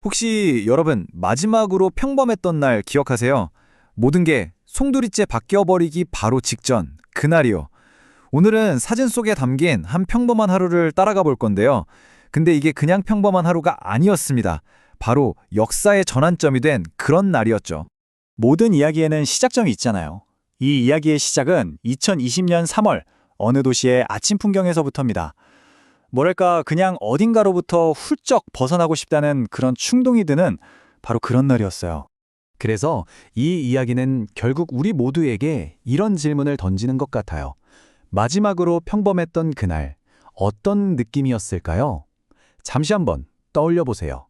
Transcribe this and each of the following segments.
혹시 여러분 마지막으로 평범했던 날 기억하세요? 모든 게 송두리째 바뀌어버리기 바로 직전, 그날이요. 오늘은 사진 속에 담긴 한 평범한 하루를 따라가 볼 건데요. 근데 이게 그냥 평범한 하루가 아니었습니다. 바로 역사의 전환점이 된 그런 날이었죠. 모든 이야기에는 시작점이 있잖아요. 이 이야기의 시작은 2020년 3월 어느 도시의 아침 풍경에서부터입니다. 뭐랄까 그냥 어딘가로부터 훌쩍 벗어나고 싶다는 그런 충동이 드는 바로 그런 날이었어요. 그래서 이 이야기는 결국 우리 모두에게 이런 질문을 던지는 것 같아요. 마지막으로 평범했던 그날, 어떤 느낌이었을까요? 잠시 한번 떠올려 보세요.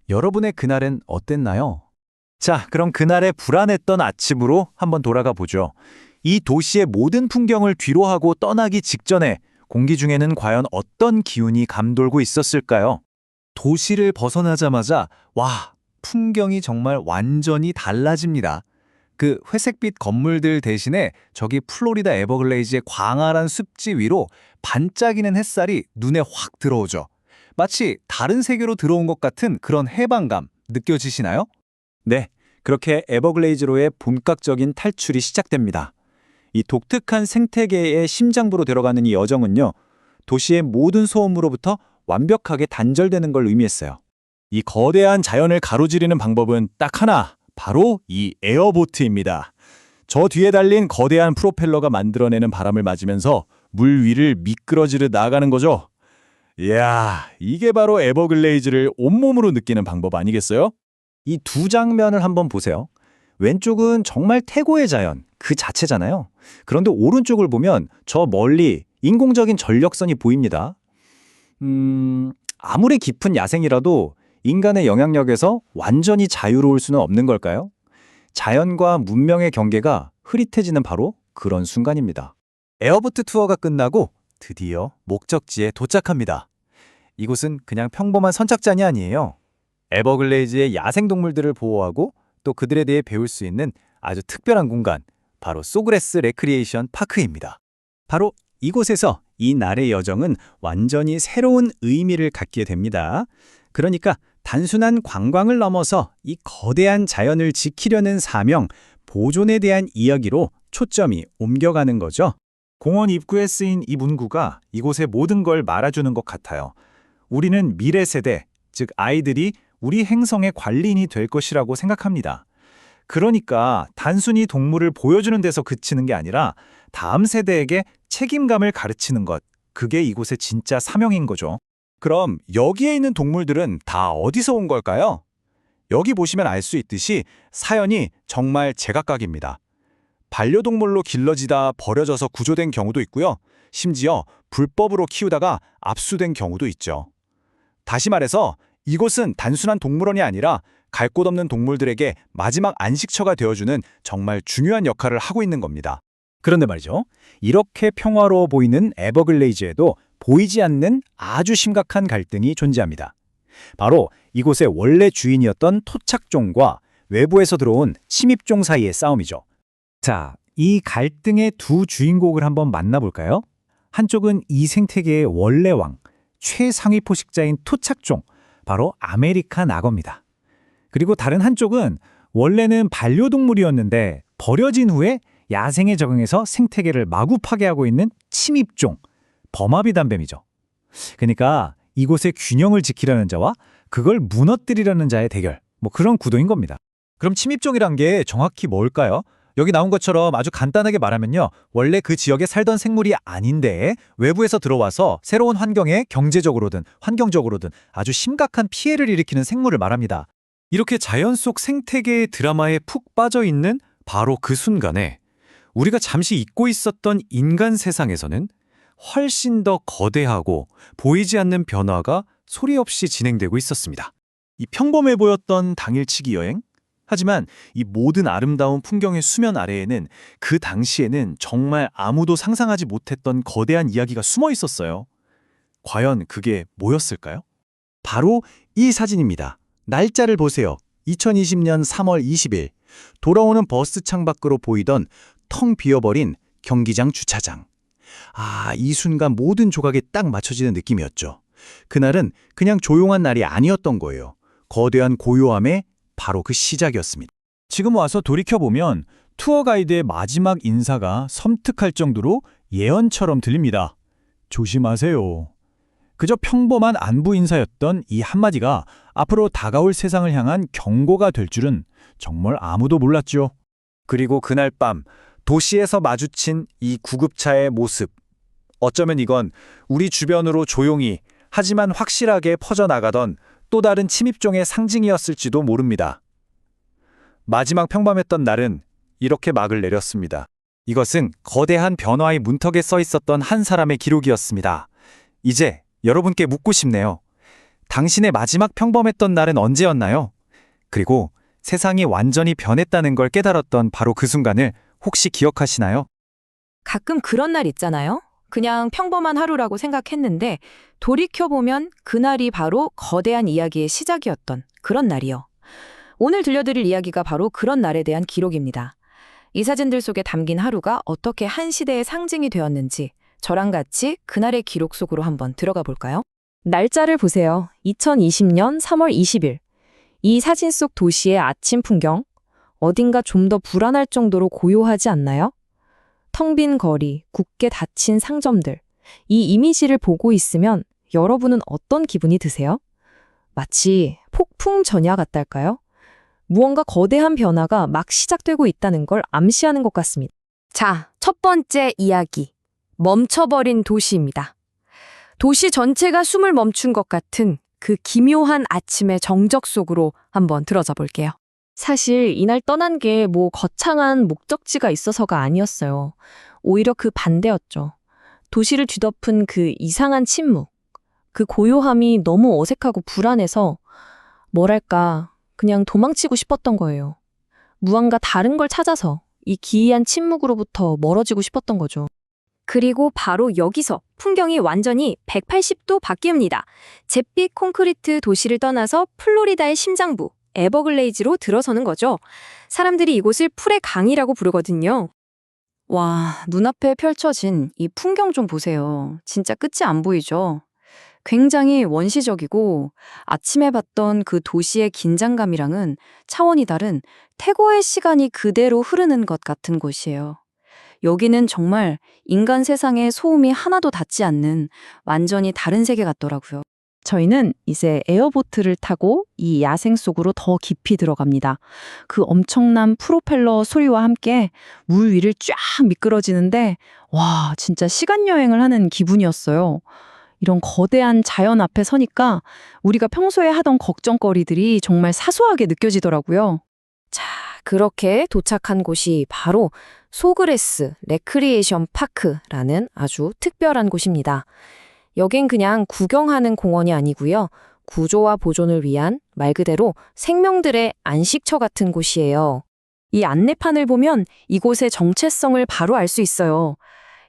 여러분의 그날은 어땠나요? 자, 그럼 그날의 불안했던 아침으로 한번 돌아가 보죠. 이 도시의 모든 풍경을 뒤로하고 떠나기 직전에 공기 중에는 과연 어떤 기운이 감돌고 있었을까요? 도시를 벗어나자마자 와, 풍경이 정말 완전히 달라집니다. 그 회색빛 건물들 대신에 저기 플로리다 에버글레이즈의 광활한 습지 위로 반짝이는 햇살이 눈에 확 들어오죠. 마치 다른 세계로 들어온 것 같은 그런 해방감 느껴지시나요? 네, 그렇게 에버글레이즈로의 본격적인 탈출이 시작됩니다. 이 독특한 생태계의 심장부로 들어가는 이 여정은요, 도시의 모든 소음으로부터 완벽하게 단절되는 걸 의미했어요. 이 거대한 자연을 가로지르는 방법은 딱 하나, 바로 이 에어보트입니다. 저 뒤에 달린 거대한 프로펠러가 만들어내는 바람을 맞으면서 물 위를 미끄러지듯 나가는 거죠. 이야, 이게 바로 에버글레이즈를 온몸으로 느끼는 방법 아니겠어요? 이 두 장면을 한번 보세요. 왼쪽은 정말 태고의 자연, 그 자체잖아요. 그런데 오른쪽을 보면 저 멀리 인공적인 전력선이 보입니다. 아무리 깊은 야생이라도 인간의 영향력에서 완전히 자유로울 수는 없는 걸까요? 자연과 문명의 경계가 흐릿해지는 바로 그런 순간입니다. 에어보트 투어가 끝나고 드디어 목적지에 도착합니다. 이곳은 그냥 평범한 선착장이 아니에요. 에버글레이즈의 야생동물들을 보호하고 또 그들에 대해 배울 수 있는 아주 특별한 공간, 바로 소그레스 레크리에이션 파크입니다. 바로 이곳에서 이 날의 여정은 완전히 새로운 의미를 갖게 됩니다. 그러니까 단순한 관광을 넘어서 이 거대한 자연을 지키려는 사명, 보존에 대한 이야기로 초점이 옮겨가는 거죠. 공원 입구에 쓰인 이 문구가 이곳의 모든 걸 말아주는 것 같아요. 우리는 미래 세대, 즉 아이들이 우리 행성의 관리인이 될 것이라고 생각합니다. 그러니까 단순히 동물을 보여주는 데서 그치는 게 아니라 다음 세대에게 책임감을 가르치는 것, 그게 이곳의 진짜 사명인 거죠. 그럼 여기에 있는 동물들은 다 어디서 온 걸까요? 여기 보시면 알 수 있듯이 사연이 정말 제각각입니다. 반려동물로 길러지다 버려져서 구조된 경우도 있고요. 심지어 불법으로 키우다가 압수된 경우도 있죠. 다시 말해서 이곳은 단순한 동물원이 아니라 갈 곳 없는 동물들에게 마지막 안식처가 되어주는 정말 중요한 역할을 하고 있는 겁니다. 그런데 말이죠. 이렇게 평화로워 보이는 에버글레이즈에도 보이지 않는 아주 심각한 갈등이 존재합니다. 바로 이곳의 원래 주인이었던 토착종과 외부에서 들어온 침입종 사이의 싸움이죠. 자, 이 갈등의 두 주인공을 한번 만나볼까요? 한쪽은 이 생태계의 원래 왕, 최상위 포식자인 토착종, 바로 아메리칸 악어입니다. 그리고 다른 한쪽은 원래는 반려동물이었는데 버려진 후에 야생에 적응해서 생태계를 마구 파괴하고 있는 침입종, 버마비 담뱀이죠. 그러니까 이곳의 균형을 지키려는 자와 그걸 무너뜨리려는 자의 대결, 그런 구도인 겁니다. 그럼 침입종이란 게 정확히 뭘까요? 여기 나온 것처럼 아주 간단하게 말하면요. 원래 그 지역에 살던 생물이 아닌데 외부에서 들어와서 새로운 환경에 경제적으로든 환경적으로든 아주 심각한 피해를 일으키는 생물을 말합니다. 이렇게 자연 속 생태계의 드라마에 푹 빠져 있는 바로 그 순간에 우리가 잠시 잊고 있었던 인간 세상에서는 훨씬 더 거대하고 보이지 않는 변화가 소리 없이 진행되고 있었습니다. 이 평범해 보였던 당일치기 여행? 하지만 이 모든 아름다운 풍경의 수면 아래에는 그 당시에는 정말 아무도 상상하지 못했던 거대한 이야기가 숨어 있었어요. 과연 그게 뭐였을까요? 바로 이 사진입니다. 날짜를 보세요. 2020년 3월 20일. 돌아오는 버스 창밖으로 보이던 텅 비어버린 경기장 주차장. 이 순간 모든 조각에 딱 맞춰지는 느낌이었죠. 그날은 그냥 조용한 날이 아니었던 거예요. 거대한 고요함의 바로 그 시작이었습니다. 지금 와서 돌이켜보면 투어 가이드의 마지막 인사가 섬뜩할 정도로 예언처럼 들립니다. 조심하세요. 그저 평범한 안부 인사였던 이 한마디가 앞으로 다가올 세상을 향한 경고가 될 줄은 정말 아무도 몰랐죠. 그리고 그날 밤 도시에서 마주친 이 구급차의 모습. 어쩌면 이건 우리 주변으로 조용히 하지만 확실하게 퍼져나가던 또 다른 침입종의 상징이었을지도 모릅니다. 마지막 평범했던 날은 이렇게 막을 내렸습니다. 이것은 거대한 변화의 문턱에 써 있었던 한 사람의 기록이었습니다. 이제 여러분께 묻고 싶네요. 당신의 마지막 평범했던 날은 언제였나요? 그리고 세상이 완전히 변했다는 걸 깨달았던 바로 그 순간을 혹시 기억하시나요? 가끔 그런 날 있잖아요. 그냥 평범한 하루라고 생각했는데 돌이켜보면 그날이 바로 거대한 이야기의 시작이었던 그런 날이요. 오늘 들려드릴 이야기가 바로 그런 날에 대한 기록입니다. 이 사진들 속에 담긴 하루가 어떻게 한 시대의 상징이 되었는지 저랑 같이 그날의 기록 속으로 한번 들어가 볼까요? 날짜를 보세요. 2020년 3월 20일. 이 사진 속 도시의 아침 풍경, 어딘가 좀 더 불안할 정도로 고요하지 않나요? 텅 빈 거리, 굳게 닫힌 상점들. 이 이미지를 보고 있으면 여러분은 어떤 기분이 드세요? 마치 폭풍 전야 같달까요? 무언가 거대한 변화가 막 시작되고 있다는 걸 암시하는 것 같습니다. 자, 첫 번째 이야기. 멈춰버린 도시입니다. 도시 전체가 숨을 멈춘 것 같은 그 기묘한 아침의 정적 속으로 한번 들어가 볼게요. 사실 이날 떠난 게 뭐 거창한 목적지가 있어서가 아니었어요. 오히려 그 반대였죠. 도시를 뒤덮은 그 이상한 침묵, 그 고요함이 너무 어색하고 불안해서 뭐랄까 그냥 도망치고 싶었던 거예요. 무언가 다른 걸 찾아서 이 기이한 침묵으로부터 멀어지고 싶었던 거죠. 그리고 바로 여기서 풍경이 완전히 180도 바뀝니다. 잿빛 콘크리트 도시를 떠나서 플로리다의 심장부, 에버글레이즈로 들어서는 거죠. 사람들이 이곳을 풀의 강이라고 부르거든요. 와, 눈앞에 펼쳐진 이 풍경 좀 보세요. 진짜 끝이 안 보이죠? 굉장히 원시적이고 아침에 봤던 그 도시의 긴장감이랑은 차원이 다른 태고의 시간이 그대로 흐르는 것 같은 곳이에요. 여기는 정말 인간 세상에 소음이 하나도 닿지 않는 완전히 다른 세계 같더라고요. 저희는 이제 에어보트를 타고 이 야생 속으로 더 깊이 들어갑니다. 그 엄청난 프로펠러 소리와 함께 물 위를 쫙 미끄러지는데 와, 진짜 시간여행을 하는 기분이었어요. 이런 거대한 자연 앞에 서니까 우리가 평소에 하던 걱정거리들이 정말 사소하게 느껴지더라고요. 자, 그렇게 도착한 곳이 바로 소그레스 레크리에이션 파크라는 아주 특별한 곳입니다. 여긴 그냥 구경하는 공원이 아니고요. 구조와 보존을 위한 말 그대로 생명들의 안식처 같은 곳이에요. 이 안내판을 보면 이곳의 정체성을 바로 알 수 있어요.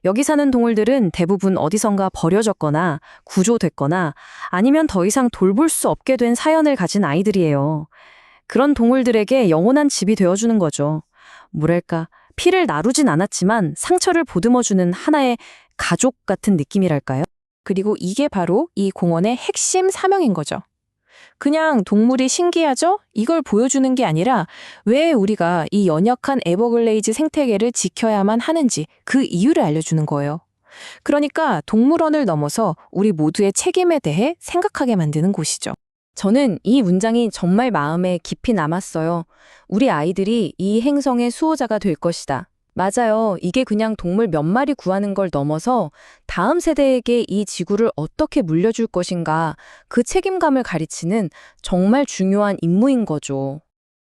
여기 사는 동물들은 대부분 어디선가 버려졌거나 구조됐거나 아니면 더 이상 돌볼 수 없게 된 사연을 가진 아이들이에요. 그런 동물들에게 영원한 집이 되어주는 거죠. 뭐랄까, 피를 나누진 않았지만 상처를 보듬어주는 하나의 가족 같은 느낌이랄까요? 그리고 이게 바로 이 공원의 핵심 사명인 거죠. 그냥 동물이 신기하죠? 이걸 보여주는 게 아니라 왜 우리가 이 연약한 에버글레이즈 생태계를 지켜야만 하는지 그 이유를 알려주는 거예요. 그러니까 동물원을 넘어서 우리 모두의 책임에 대해 생각하게 만드는 곳이죠. 저는 이 문장이 정말 마음에 깊이 남았어요. 우리 아이들이 이 행성의 수호자가 될 것이다. 맞아요. 이게 그냥 동물 몇 마리 구하는 걸 넘어서 다음 세대에게 이 지구를 어떻게 물려줄 것인가 그 책임감을 가르치는 정말 중요한 임무인 거죠.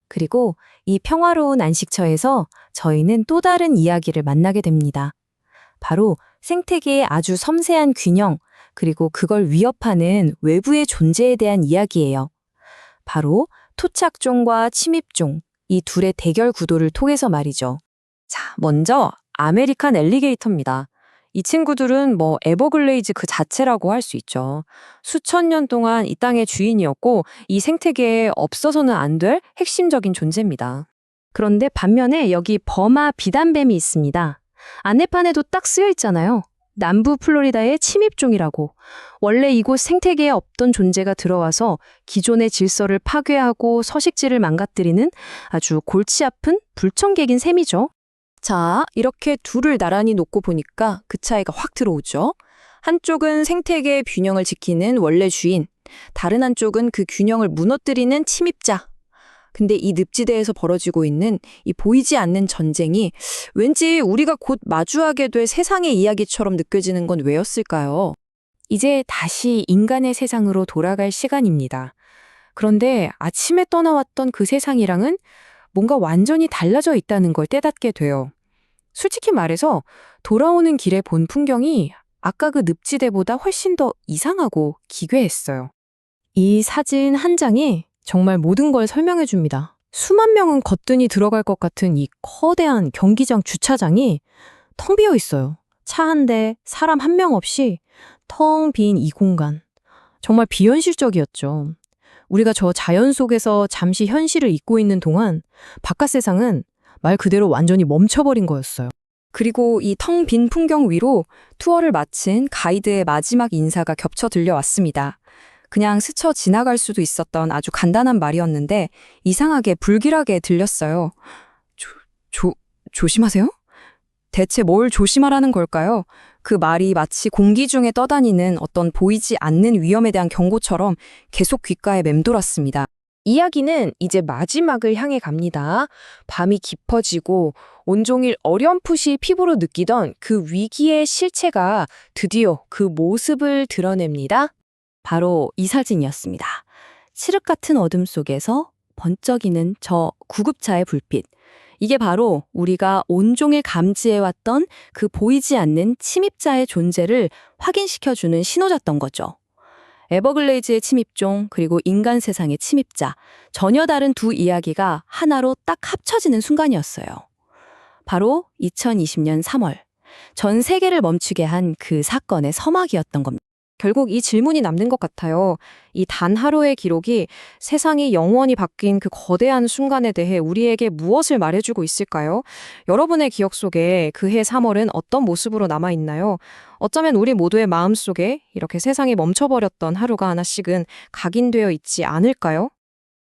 그리고 이 평화로운 안식처에서 저희는 또 다른 이야기를 만나게 됩니다. 바로 생태계의 아주 섬세한 균형, 그리고 그걸 위협하는 외부의 존재에 대한 이야기예요. 바로 토착종과 침입종, 이 둘의 대결 구도를 통해서 말이죠. 자, 먼저 아메리칸 엘리게이터입니다. 이 친구들은 뭐 에버글레이즈 그 자체라고 할 수 있죠. 수천 년 동안 이 땅의 주인이었고 이 생태계에 없어서는 안 될 핵심적인 존재입니다. 그런데 반면에 여기 버마 비단뱀이 있습니다. 안내판에도 딱 쓰여 있잖아요. 남부 플로리다의 침입종이라고. 원래 이곳 생태계에 없던 존재가 들어와서 기존의 질서를 파괴하고 서식지를 망가뜨리는 아주 골치 아픈 불청객인 셈이죠. 자, 이렇게 둘을 나란히 놓고 보니까 그 차이가 확 들어오죠. 한쪽은 생태계의 균형을 지키는 원래 주인, 다른 한쪽은 그 균형을 무너뜨리는 침입자. 근데 이 늪지대에서 벌어지고 있는 이 보이지 않는 전쟁이 왠지 우리가 곧 마주하게 될 세상의 이야기처럼 느껴지는 건 왜였을까요? 이제 다시 인간의 세상으로 돌아갈 시간입니다. 그런데 아침에 떠나왔던 그 세상이랑은 뭔가 완전히 달라져 있다는 걸 깨닫게 돼요. 솔직히 말해서 돌아오는 길에 본 풍경이 아까 그 늪지대보다 훨씬 더 이상하고 기괴했어요. 이 사진 한 장이 정말 모든 걸 설명해 줍니다. 수만 명은 거뜬히 들어갈 것 같은 이 커다란 경기장 주차장이 텅 비어 있어요. 차 한 대, 사람 한 명 없이 텅 빈 이 공간. 정말 비현실적이었죠. 우리가 저 자연 속에서 잠시 현실을 잊고 있는 동안 바깥 세상은 말 그대로 완전히 멈춰버린 거였어요. 그리고 이 텅 빈 풍경 위로 투어를 마친 가이드의 마지막 인사가 겹쳐 들려왔습니다. 그냥 스쳐 지나갈 수도 있었던 아주 간단한 말이었는데 이상하게 불길하게 들렸어요. 조심하세요? 대체 뭘 조심하라는 걸까요? 그 말이 마치 공기 중에 떠다니는 어떤 보이지 않는 위험에 대한 경고처럼 계속 귓가에 맴돌았습니다. 이야기는 이제 마지막을 향해 갑니다. 밤이 깊어지고 온종일 어렴풋이 피부로 느끼던 그 위기의 실체가 드디어 그 모습을 드러냅니다. 바로 이 사진이었습니다. 칠흑 같은 어둠 속에서 번쩍이는 저 구급차의 불빛. 이게 바로 우리가 온종일 감지해왔던 그 보이지 않는 침입자의 존재를 확인시켜주는 신호였던 거죠. 에버글레이즈의 침입종 그리고 인간 세상의 침입자, 전혀 다른 두 이야기가 하나로 딱 합쳐지는 순간이었어요. 바로 2020년 3월, 전 세계를 멈추게 한 그 사건의 서막이었던 겁니다. 결국 이 질문이 남는 것 같아요. 이 단 하루의 기록이 세상이 영원히 바뀐 그 거대한 순간에 대해 우리에게 무엇을 말해주고 있을까요? 여러분의 기억 속에 그해 3월은 어떤 모습으로 남아있나요? 어쩌면 우리 모두의 마음속에 이렇게 세상이 멈춰버렸던 하루가 하나씩은 각인되어 있지 않을까요?